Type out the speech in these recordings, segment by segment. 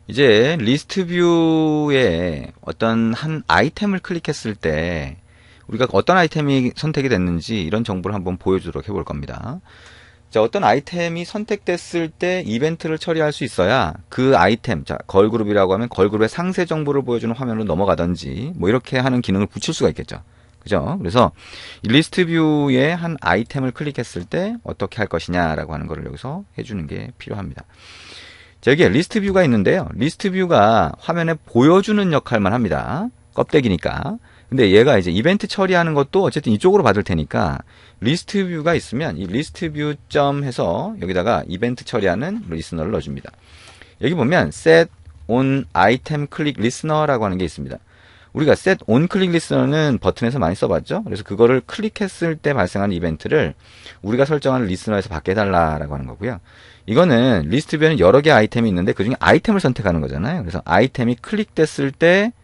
이제 리스트 뷰에 어떤 한 아이템을 클릭했을 때 우리가 어떤 아이템이 선택이 됐는지 이런 정보를 한번 보여주도록 해볼 겁니다. 자, 어떤 아이템이 선택됐을 때 이벤트를 처리할 수 있어야 그 아이템, 자, 걸그룹이라고 하면 걸그룹의 상세 정보를 보여주는 화면으로 넘어가든지 뭐 이렇게 하는 기능을 붙일 수가 있겠죠. 그죠? 그래서 이 리스트 뷰에 한 아이템을 클릭했을 때 어떻게 할 것이냐라고 하는 것을 여기서 해주는 게 필요합니다. 자, 여기에 리스트 뷰가 있는데요. 리스트 뷰가 화면에 보여주는 역할만 합니다. 껍데기니까. 근데 얘가 이제 이벤트 처리하는 것도 어쨌든 이쪽으로 받을 테니까 리스트 뷰가 있으면 이 리스트 뷰 점 해서 여기다가 이벤트 처리하는 리스너를 넣어줍니다. 여기 보면 set on item click listener라고 하는 게 있습니다. 우리가 set on click listener는 버튼에서 많이 써봤죠. 그래서 그거를 클릭했을 때 발생하는 이벤트를 우리가 설정하는 리스너에서 받게 해달라라고 하는 거고요. 이거는 리스트 뷰에는 여러 개 아이템이 있는데 그중에 아이템을 선택하는 거잖아요. 그래서 아이템이 클릭됐을 때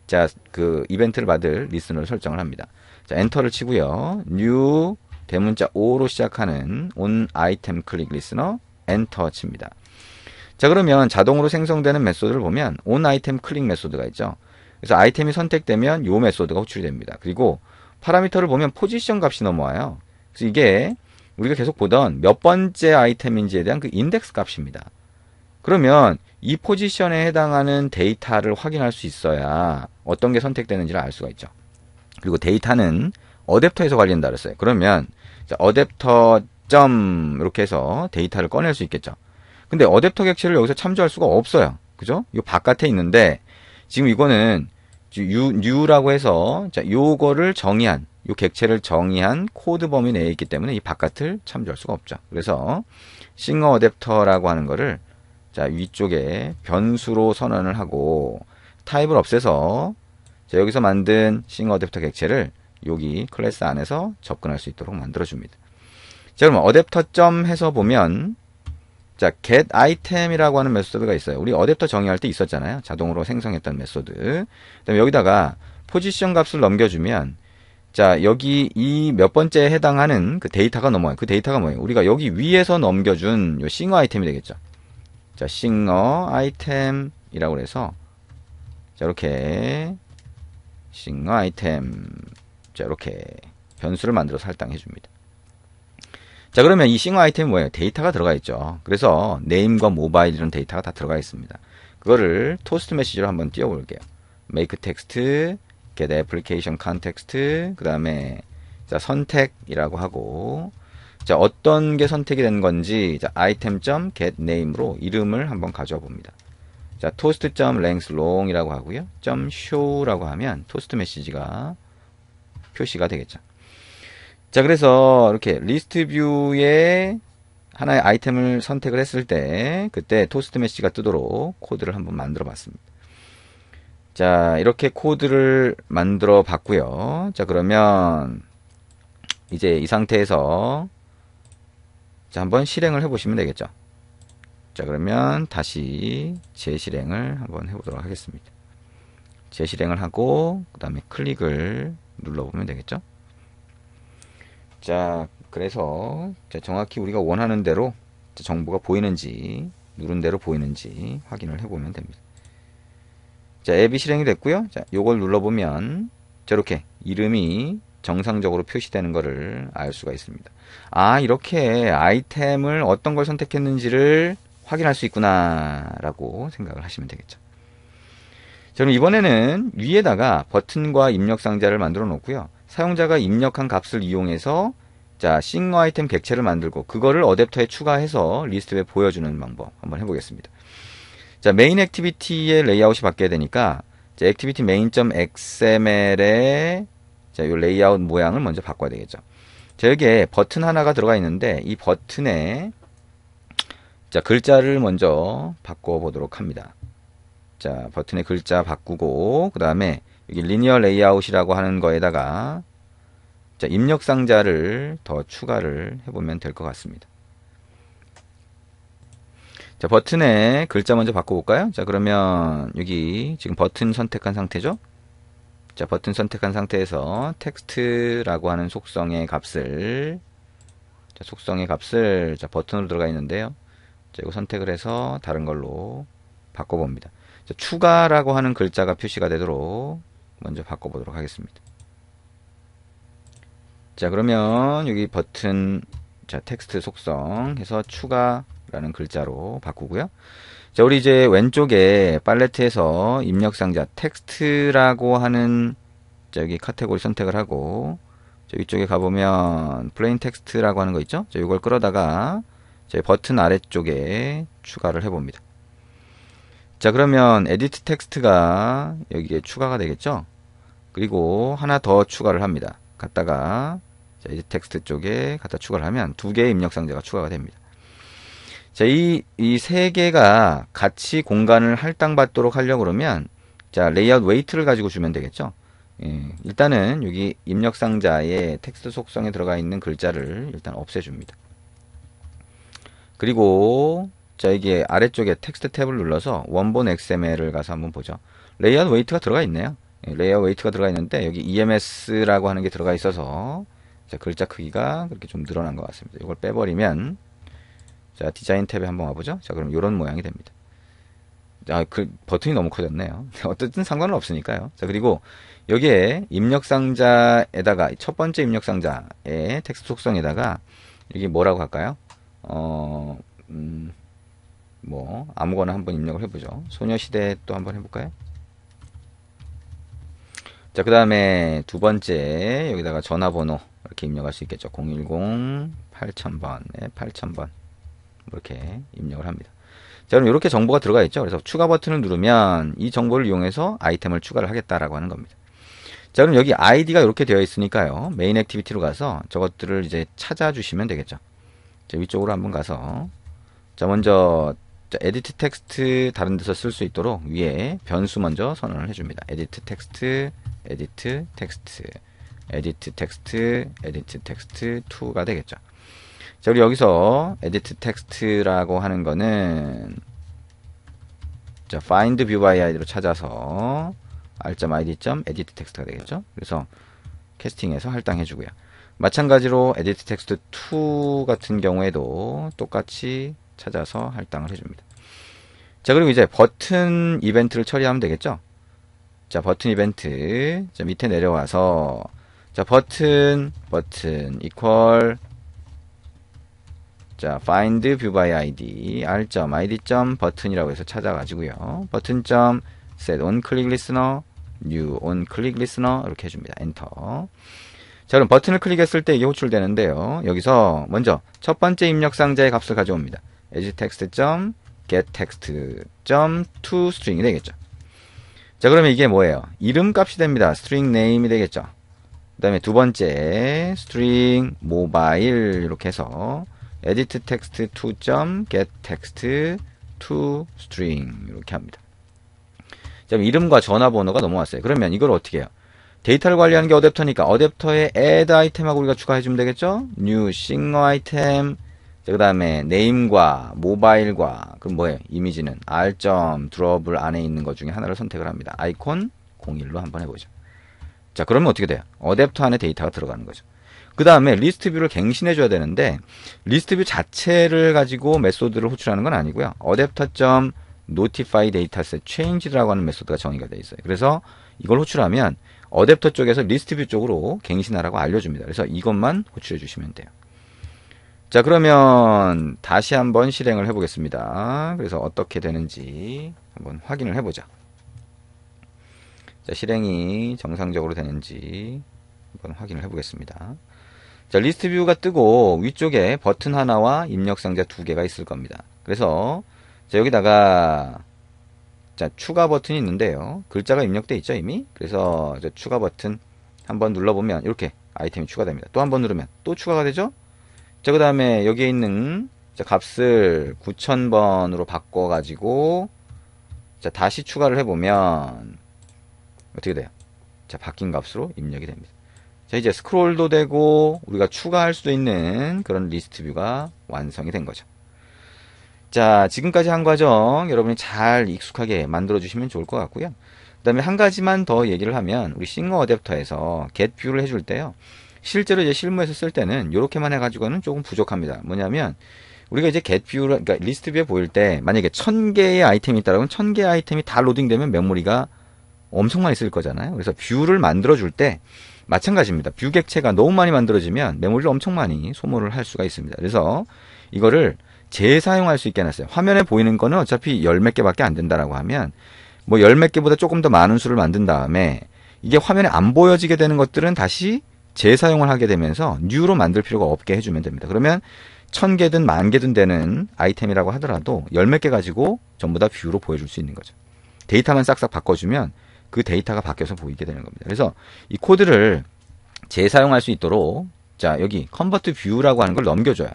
자, 그 이벤트를 받을 리스너를 설정을 합니다. 자, 엔터를 치고요. new 대문자 O로 시작하는 on item click listener 엔터 칩니다. 자, 그러면 자동으로 생성되는 메소드를 보면 on item click 메소드가 있죠. 그래서 아이템이 선택되면 요 메소드가 호출이 됩니다. 그리고 파라미터를 보면 포지션 값이 넘어와요. 그래서 이게 우리가 계속 보던 몇 번째 아이템인지에 대한 그 인덱스 값입니다. 그러면 이 포지션에 해당하는 데이터를 확인할 수 있어야 어떤 게 선택되는지를 알 수가 있죠. 그리고 데이터는 어댑터에서 관리된다 그랬어요. 그러면 어댑터 점 이렇게 해서 데이터를 꺼낼 수 있겠죠. 근데 어댑터 객체를 여기서 참조할 수가 없어요. 그죠? 이 바깥에 있는데 지금 이거는 new라고 해서 자, 요거를 정의한 요 객체를 정의한 코드 범위 내에 있기 때문에 이 바깥을 참조할 수가 없죠. 그래서 싱어 어댑터라고 하는 거를 자, 위쪽에 변수로 선언을 하고 타입을 없애서 자, 여기서 만든 싱어 어댑터 객체를 여기 클래스 안에서 접근할 수 있도록 만들어줍니다. 자, 그러면 어댑터 점 해서 보면 자, get item이라고 하는 메소드가 있어요. 우리 어댑터 정의할 때 있었잖아요. 자동으로 생성했던 메소드. 그다음에 여기다가 포지션 값을 넘겨주면 자, 여기 이 몇 번째에 해당하는 그 데이터가 넘어와요. 그 데이터가 뭐예요? 우리가 여기 위에서 넘겨준 요 싱어 아이템이 되겠죠. 자, 싱어 아이템이라고 해서 자, 이렇게 싱어 아이템 자, 이렇게 변수를 만들어서 할당해 줍니다. 자, 그러면 이 싱어 아이템이 뭐예요? 데이터가 들어가 있죠. 그래서 네임과 모바일 이런 데이터가 다 들어가 있습니다. 그거를 토스트 메시지로 한번 띄워볼게요. make text, get application context, 그 다음에 자, 선택이라고 하고 자, 어떤 게 선택이 된 건지 자, item.get name으로 이름을 한번 가져와 봅니다. 자, toast.length long이라고 하고요. .show라고 하면 토스트 메시지가 표시가 되겠죠. 자, 그래서 이렇게 리스트 뷰에 하나의 아이템을 선택을 했을 때 그때 토스트 메시지가 뜨도록 코드를 한번 만들어 봤습니다. 자, 이렇게 코드를 만들어 봤고요. 자, 그러면 이제 이 상태에서 자, 한번 실행을 해 보시면 되겠죠. 자, 그러면 다시 재실행을 한번 해보도록 하겠습니다. 재실행을 하고 그 다음에 클릭을 눌러보면 되겠죠. 자, 그래서 자, 정확히 우리가 원하는 대로 정보가 보이는지 누른 대로 보이는지 확인을 해보면 됩니다. 자, 앱이 실행이 됐고요. 자, 요걸 눌러보면 저렇게 이름이 정상적으로 표시되는 것을 알 수가 있습니다. 아, 이렇게 아이템을 어떤 걸 선택했는지를 확인할 수 있구나 라고 생각을 하시면 되겠죠. 저는 이번에는 위에다가 버튼과 입력 상자를 만들어 놓고요. 사용자가 입력한 값을 이용해서 자, 싱어 아이템 객체를 만들고 그거를 어댑터에 추가해서 리스트에 보여주는 방법 한번 해보겠습니다. 자, 메인 액티비티의 레이아웃이 바뀌어야 되니까 자, 액티비티 main.xml에 자, 요 레이아웃 모양을 먼저 바꿔야 되겠죠. 자, 여기에 버튼 하나가 들어가 있는데 이 버튼에 자, 글자를 먼저 바꿔 보도록 합니다. 자, 버튼의 글자 바꾸고 그 다음에 여기 리니어 레이아웃이라고 하는 거에다가 자, 입력 상자를 더 추가를 해보면 될 것 같습니다. 자, 버튼에 글자 먼저 바꿔볼까요? 자, 그러면 여기 지금 버튼 선택한 상태죠? 자, 버튼 선택한 상태에서 텍스트라고 하는 속성의 값을 자, 속성의 값을 자, 버튼으로 들어가 있는데요. 자, 이거 선택을 해서 다른 걸로 바꿔봅니다. 자, 추가라고 하는 글자가 표시가 되도록 먼저 바꿔보도록 하겠습니다. 자, 그러면 여기 버튼, 자, 텍스트 속성 해서 추가라는 글자로 바꾸고요. 자, 우리 이제 왼쪽에 팔레트에서 입력상자 텍스트라고 하는, 자, 여기 카테고리 선택을 하고, 자, 이쪽에 가보면 플레인 텍스트라고 하는 거 있죠? 자, 이걸 끌어다가 제 버튼 아래쪽에 추가를 해봅니다. 자, 그러면 에디트 텍스트가 여기에 추가가 되겠죠? 그리고 하나 더 추가를 합니다. 갖다가 자, 에디트 텍스트 쪽에 갖다 추가를 하면 두 개의 입력 상자가 추가가 됩니다. 자, 이 세 개가 같이 공간을 할당받도록 하려고 그러면 자, 레이아웃 웨이트를 가지고 주면 되겠죠? 예, 일단은 여기 입력 상자에 텍스트 속성에 들어가 있는 글자를 일단 없애줍니다. 그리고 자, 이게 아래쪽에 텍스트 탭을 눌러서 원본 XML을 가서 한번 보죠. 레이아웃 웨이트가 들어가 있네요. 예, 레이아웃 웨이트가 들어가 있는데 여기 EMS라고 하는 게 들어가 있어서 자, 글자 크기가 그렇게 좀 늘어난 것 같습니다. 이걸 빼버리면 자, 디자인 탭에 한번 와보죠. 자, 그럼 이런 모양이 됩니다. 아, 그 버튼이 너무 커졌네요. 어쨌든 상관은 없으니까요. 자, 그리고 여기에 입력 상자에다가 첫 번째 입력 상자의 텍스트 속성에다가 이게 뭐라고 할까요? 뭐 아무거나 한번 입력을 해보죠. 소녀시대 또 한번 해볼까요? 자, 그 다음에 두 번째 여기다가 전화번호 이렇게 입력할 수 있겠죠. 010-8000번에 8000번 이렇게 입력을 합니다. 자, 그럼 이렇게 정보가 들어가 있죠. 그래서 추가 버튼을 누르면 이 정보를 이용해서 아이템을 추가를 하겠다라고 하는 겁니다. 자, 그럼 여기 아이디가 이렇게 되어 있으니까요. 메인 액티비티로 가서 저것들을 이제 찾아주시면 되겠죠. 자, 위쪽으로 한번 가서 자, 먼저 자, 에디트 텍스트 다른 데서 쓸 수 있도록 위에 변수 먼저 선언을 해줍니다. 에디트 텍스트, 에디트 텍스트, 에디트 텍스트, 에디트 텍스트 2가 되겠죠. 자, 우리 여기서 에디트 텍스트라고 하는 거는 자, find view by id로 찾아서 r.id.edit 텍스트가 되겠죠. 그래서 캐스팅해서 할당해 주고요. 마찬가지로 에디트 텍스트 2 같은 경우에도 똑같이 찾아서 할당을 해줍니다. 자, 그리고 이제 버튼 이벤트를 처리하면 되겠죠. 자, 버튼 이벤트 자, 밑에 내려와서 자, 버튼 equal 자, find view by id r.id.button이라고 해서 찾아가지고요. button.set on click listener new on click listener 이렇게 해줍니다. 엔터. 자, 그럼 버튼을 클릭했을 때 이게 호출되는데요. 여기서 먼저 첫 번째 입력 상자의 값을 가져옵니다. edttext.gettext.toString이 되겠죠. 자, 그러면 이게 뭐예요? 이름 값이 됩니다. string name이 되겠죠. 그 다음에 두 번째 string mobile 이렇게 해서 edttext2.gettext2string 이렇게 합니다. 자, 이름과 전화번호가 넘어왔어요. 그러면 이걸 어떻게 해요? 데이터를 관리하는 게 어댑터니까 어댑터에 add 아이템하고 우리가 추가해주면 되겠죠? new singer 아이템 그 다음에 name과 mobile과 그럼 뭐예요? 이미지는 r.drawable 안에 있는 것 중에 하나를 선택을 합니다. 아이콘 01로 한번 해보죠. 자, 그러면 어떻게 돼요? 어댑터 안에 데이터가 들어가는 거죠. 그 다음에 리스트 뷰를 갱신해 줘야 되는데 리스트 뷰 자체를 가지고 메소드를 호출하는 건 아니고요. adapter.notify dataset change라고 하는 메소드가 정의가 되어 있어요. 그래서 이걸 호출하면 어댑터 쪽에서 리스트 뷰 쪽으로 갱신하라고 알려줍니다. 그래서 이것만 호출해 주시면 돼요. 자, 그러면 다시 한번 실행을 해보겠습니다. 그래서 어떻게 되는지 한번 확인을 해보자. 자, 실행이 정상적으로 되는지 한번 확인을 해보겠습니다. 자, 리스트 뷰가 뜨고 위쪽에 버튼 하나와 입력 상자 두 개가 있을 겁니다. 그래서 자, 여기다가 자, 추가 버튼이 있는데요. 글자가 입력돼 있죠, 이미. 그래서 자, 추가 버튼 한번 눌러보면 이렇게 아이템이 추가됩니다. 또 한번 누르면 또 추가가 되죠. 자, 그 다음에 여기에 있는 자, 값을 9000번으로 바꿔가지고 자, 다시 추가를 해보면 어떻게 돼요? 자, 바뀐 값으로 입력이 됩니다. 자, 이제 스크롤도 되고 우리가 추가할 수도 있는 그런 리스트 뷰가 완성이 된 거죠. 자, 지금까지 한 과정 여러분이 잘 익숙하게 만들어 주시면 좋을 것 같고요. 그 다음에 한 가지만 더 얘기를 하면 우리 싱어 어댑터에서 get 뷰를 해줄 때요. 실제로 이제 실무에서 쓸 때는 이렇게만 해가지고는 조금 부족합니다. 뭐냐면 우리가 이제 get view를, 그러니까 리스트 뷰에 보일 때 만약에 1000개의 아이템이 있다면 1000개의 아이템이 다 로딩되면 메모리가 엄청 많이 쓸 거잖아요. 그래서 뷰를 만들어줄 때 마찬가지입니다. 뷰 객체가 너무 많이 만들어지면 메모리를 엄청 많이 소모를 할 수가 있습니다. 그래서 이거를 재사용할 수 있게 해놨어요. 화면에 보이는 거는 어차피 열 몇 개밖에 안 된다라고 하면 뭐 열 몇 개보다 조금 더 많은 수를 만든 다음에 이게 화면에 안 보여지게 되는 것들은 다시 재사용을 하게 되면서 뉴로 만들 필요가 없게 해주면 됩니다. 그러면 1000개든 10,000개든 되는 아이템이라고 하더라도 열 몇 개 가지고 전부 다 뷰로 보여줄 수 있는 거죠. 데이터만 싹싹 바꿔주면 그 데이터가 바뀌어서 보이게 되는 겁니다. 그래서 이 코드를 재사용할 수 있도록 자 여기 컨버트 뷰라고 하는 걸 넘겨줘요.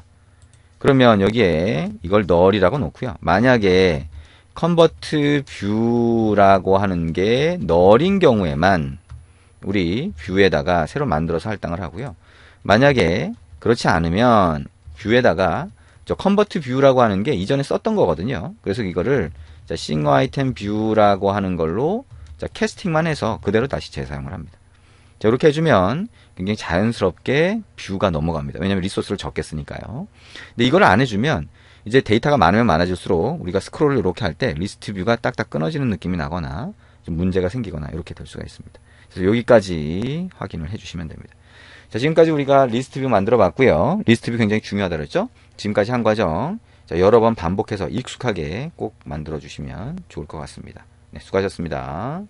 그러면 여기에 이걸 널이라고 놓고요. 만약에 컨버트 뷰라고 하는 게 널인 경우에만 우리 뷰에다가 새로 만들어서 할당을 하고요. 만약에 그렇지 않으면 뷰에다가 저 컨버트 뷰라고 하는 게 이전에 썼던 거거든요. 그래서 이거를 자, 싱어 아이템 뷰라고 하는 걸로 자, 캐스팅만 해서 그대로 다시 재사용을 합니다. 자, 이렇게 해주면 굉장히 자연스럽게 뷰가 넘어갑니다. 왜냐면 리소스를 적게 쓰니까요. 근데 이걸 안 해주면 이제 데이터가 많으면 많아질수록 우리가 스크롤을 이렇게 할 때 리스트 뷰가 딱딱 끊어지는 느낌이 나거나 좀 문제가 생기거나 이렇게 될 수가 있습니다. 그래서 여기까지 확인을 해주시면 됩니다. 자, 지금까지 우리가 리스트 뷰 만들어 봤고요. 리스트 뷰 굉장히 중요하다 그랬죠? 지금까지 한 과정 자, 여러 번 반복해서 익숙하게 꼭 만들어 주시면 좋을 것 같습니다. 네, 수고하셨습니다.